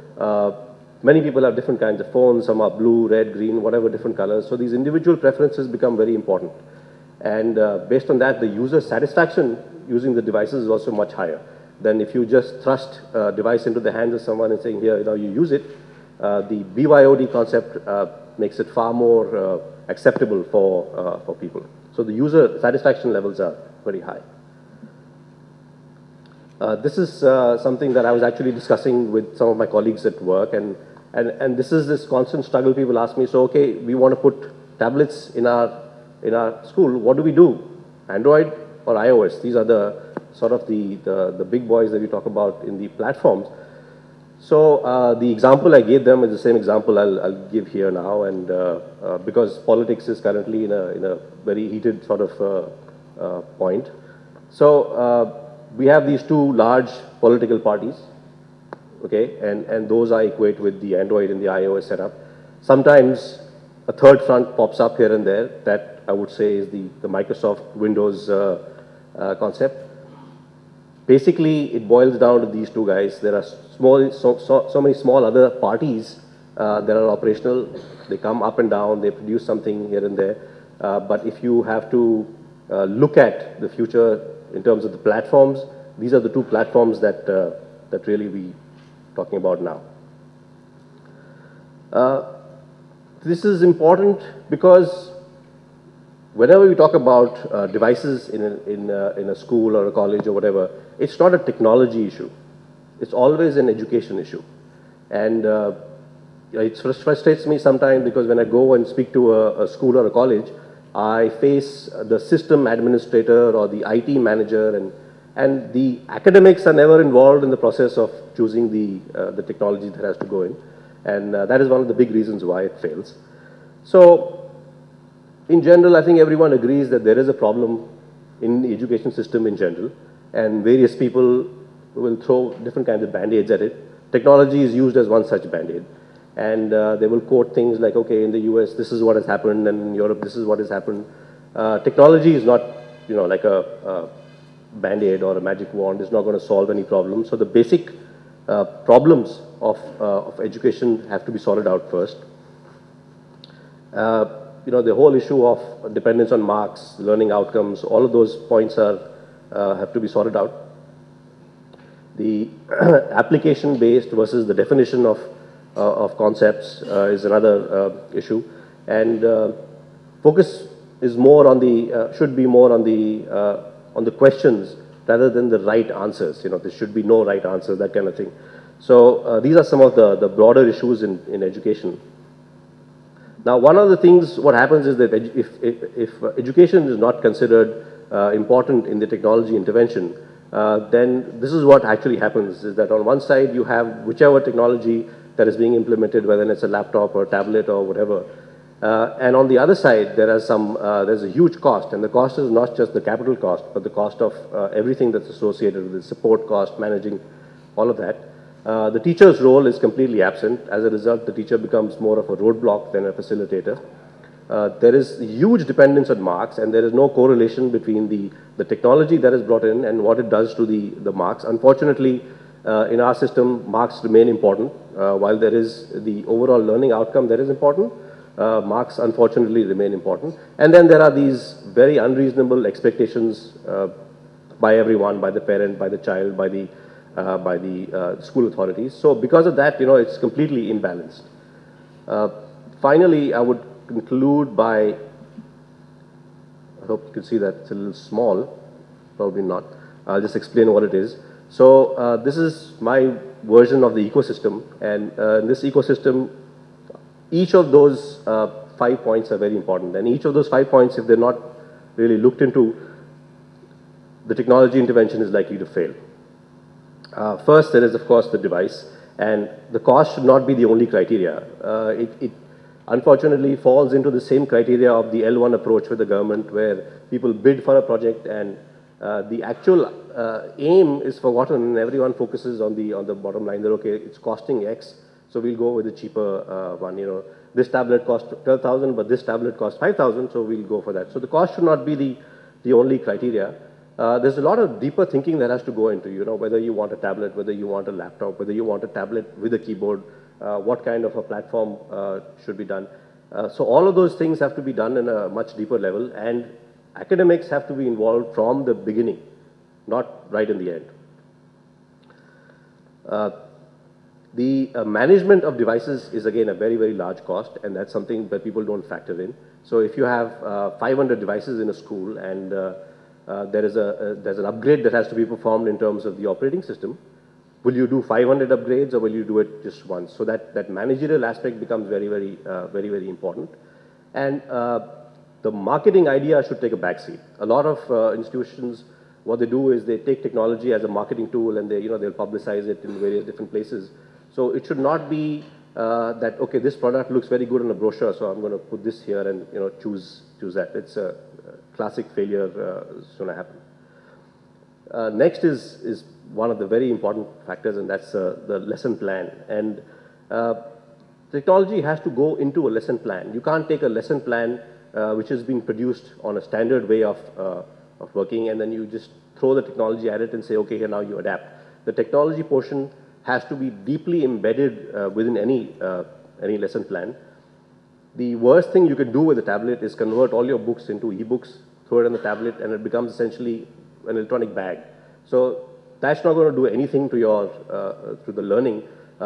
many people have different kinds of phones. Some are blue, red, green, whatever different colors. So these individual preferences become very important. And based on that, the user satisfaction using the devices is also much higher than if you just thrust a device into the hands of someone and saying, here, you use it. The BYOD concept makes it far more acceptable for people. So the user satisfaction levels are very high. This is something that I was actually discussing with some of my colleagues at work, and this is this constant struggle. People ask me, so okay, we want to put tablets in our school. What do we do? Android or iOS? These are the sort of the big boys that we talk about in the platforms. So the example I gave them is the same example I'll give here now, and because politics is currently in a very heated sort of point. So we have these two large political parties, okay, and those I equate with the Android and the iOS setup. Sometimes a third front pops up here and there. That I would say is the Microsoft Windows concept. Basically, it boils down to these two guys. There are so many small other parties that are operational. They come up and down. They produce something here and there. But if you have to look at the future in terms of the platforms, these are the two platforms that really we talking about now. This is important because whenever we talk about devices in a school or a college or whatever, it's not a technology issue. It's always an education issue. And it frustrates me sometimes because when I go and speak to a school or a college, I face the system administrator or the IT manager, and the academics are never involved in the process of choosing the technology that has to go in. And that is one of the big reasons why it fails. So in general, I think everyone agrees that there is a problem in the education system in general, and various people will throw different kinds of band-aids at it. Technology is used as one such band-aid. And they will quote things like, okay, in the US, this is what has happened, and in Europe, this is what has happened. Technology is not, like a band-aid or a magic wand. It's not going to solve any problem. So the basic problems of education have to be sorted out first. The whole issue of dependence on marks, learning outcomes, all of those points have to be sorted out. The application-based versus the definition of concepts is another issue. And focus is more on the, should be more on the questions rather than the right answers. You know, there should be no right answer, that kind of thing. So these are some of the broader issues in education. Now, one of the things, what happens is that if education is not considered important in the technology intervention, then this is what actually happens, is that on one side you have whichever technology that is being implemented, whether it's a laptop or tablet or whatever, and on the other side there are there's a huge cost, and the cost is not just the capital cost, but the cost of everything that's associated with the support cost, managing all of that. The teacher's role is completely absent. As a result, the teacher becomes more of a roadblock than a facilitator. There is huge dependence on marks, and there is no correlation between the technology that is brought in and what it does to the marks. Unfortunately, in our system, marks remain important. While there is the overall learning outcome that is important, marks unfortunately remain important. And then there are these very unreasonable expectations by everyone, by the parent, by the child, by the school authorities. So because of that, you know, it's completely imbalanced. Finally, I would conclude by, I hope you can see that it's a little small, probably not. I'll just explain what it is. So this is my version of the ecosystem, and in this ecosystem, each of those 5 points are very important, and each of those 5 points, if they're not really looked into, the technology intervention is likely to fail. First, there is, of course, the device, and the cost should not be the only criteria. It unfortunately falls into the same criteria of the L1 approach with the government, where people bid for a project and the actual aim is forgotten, and everyone focuses on the bottom line that, okay, it's costing X, so we'll go with the cheaper one. You know, this tablet costs 12,000, but this tablet costs 5,000, so we'll go for that. So the cost should not be the only criteria. There's a lot of deeper thinking that has to go into, you know, whether you want a tablet, whether you want a laptop, whether you want a tablet with a keyboard, what kind of a platform should be done. So all of those things have to be done in a much deeper level, and academics have to be involved from the beginning, not right in the end. The management of devices is again a very, very large cost, and that's something that people don't factor in. So if you have 500 devices in a school, and there's an upgrade that has to be performed in terms of the operating system, will you do 500 upgrades or will you do it just once? So that managerial aspect becomes very, very important. And the marketing idea should take a backseat. A lot of institutions, what they do is they take technology as a marketing tool, and they'll publicize it in various different places. So it should not be that, okay, this product looks very good on a brochure, so I'm going to put this here and choose that. It's a classic failure is going to happen. Next is one of the very important factors, and that's the lesson plan. And technology has to go into a lesson plan. You can't take a lesson plan which has been produced on a standard way of working, and then you just throw the technology at it and say, okay, here now you adapt. The technology portion has to be deeply embedded within any lesson plan. The worst thing you can do with a tablet is convert all your books into e-books, throw it on the tablet, and it becomes essentially an electronic bag. So that's not going to do anything to your to the learning.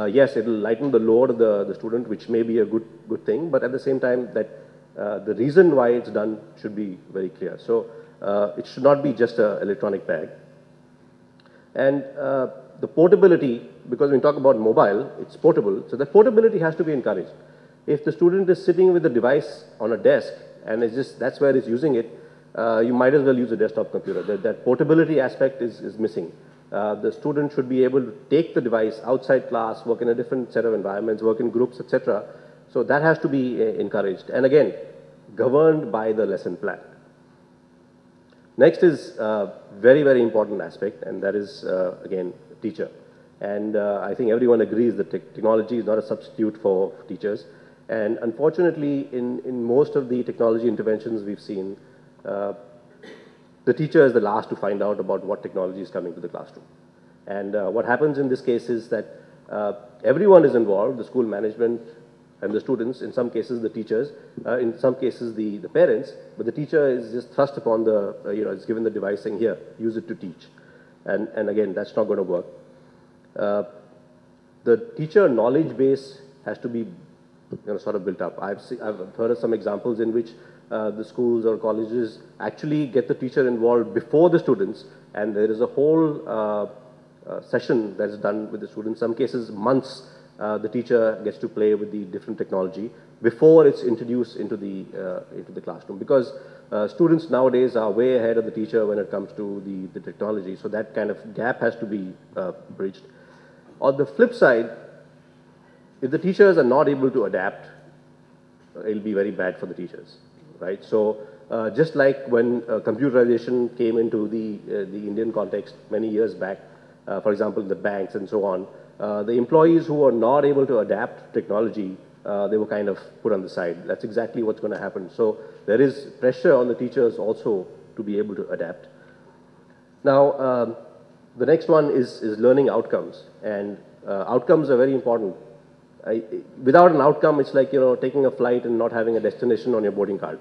Yes, it will lighten the load of the student, which may be a good thing, but at the same time, that the reason why it's done should be very clear. So it should not be just an electronic bag. And the portability, because when we talk about mobile, it's portable, so that portability has to be encouraged. If the student is sitting with the device on a desk and it's just that's where it's using it, you might as well use a desktop computer. That portability aspect is missing. The student should be able to take the device outside class, work in a different set of environments, work in groups, etc. So that has to be encouraged. And again, governed by the lesson plan. Next is a very, very important aspect, and that is, again, teacher. And I think everyone agrees that technology is not a substitute for teachers. And unfortunately, in most of the technology interventions we've seen, the teacher is the last to find out about what technology is coming to the classroom. And what happens in this case is that everyone is involved, the school management and the students, in some cases the teachers, in some cases the parents, but the teacher is just thrust upon is given the device saying, here, use it to teach. And again, that's not going to work. The teacher knowledge base has to be sort of built up. I've heard of some examples in which the schools or colleges actually get the teacher involved before the students, and there is a whole session that is done with the students. Some cases, months, the teacher gets to play with the different technology before it's introduced into the classroom. Because students nowadays are way ahead of the teacher when it comes to the technology, so that kind of gap has to be bridged. On the flip side, if the teachers are not able to adapt, it'll be very bad for the teachers, right? So just like when computerization came into the Indian context many years back, for example, in the banks and so on, the employees who are not able to adapt technology, they were kind of put on the side. That's exactly what's going to happen. So there is pressure on the teachers also to be able to adapt. Now, the next one is learning outcomes, and outcomes are very important. Without an outcome, it's like, taking a flight and not having a destination on your boarding card.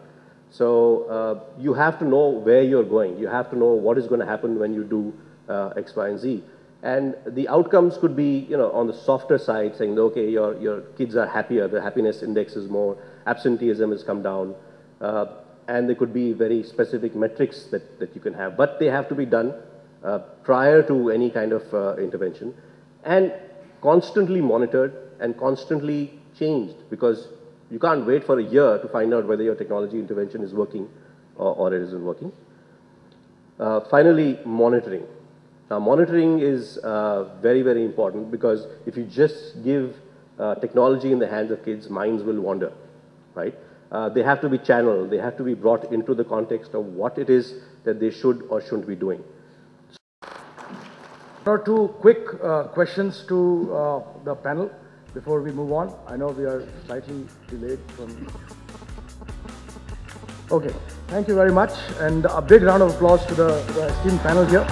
So you have to know where you're going. You have to know what is going to happen when you do X, Y, and Z. And the outcomes could be, on the softer side, saying, okay, your kids are happier, the happiness index is more, absenteeism has come down, and there could be very specific metrics that you can have. But they have to be done prior to any kind of intervention, and constantly monitored and constantly changed, because you can't wait for a year to find out whether your technology intervention is working or it isn't working. Finally, monitoring. Now, monitoring is very, very important, because if you just give technology in the hands of kids, minds will wander, right? They have to be channeled. They have to be brought into the context of what it is that they should or shouldn't be doing. One or two quick questions to the panel before we move on. I know we are slightly delayed from... Okay, thank you very much, and a big round of applause to the esteemed panel here.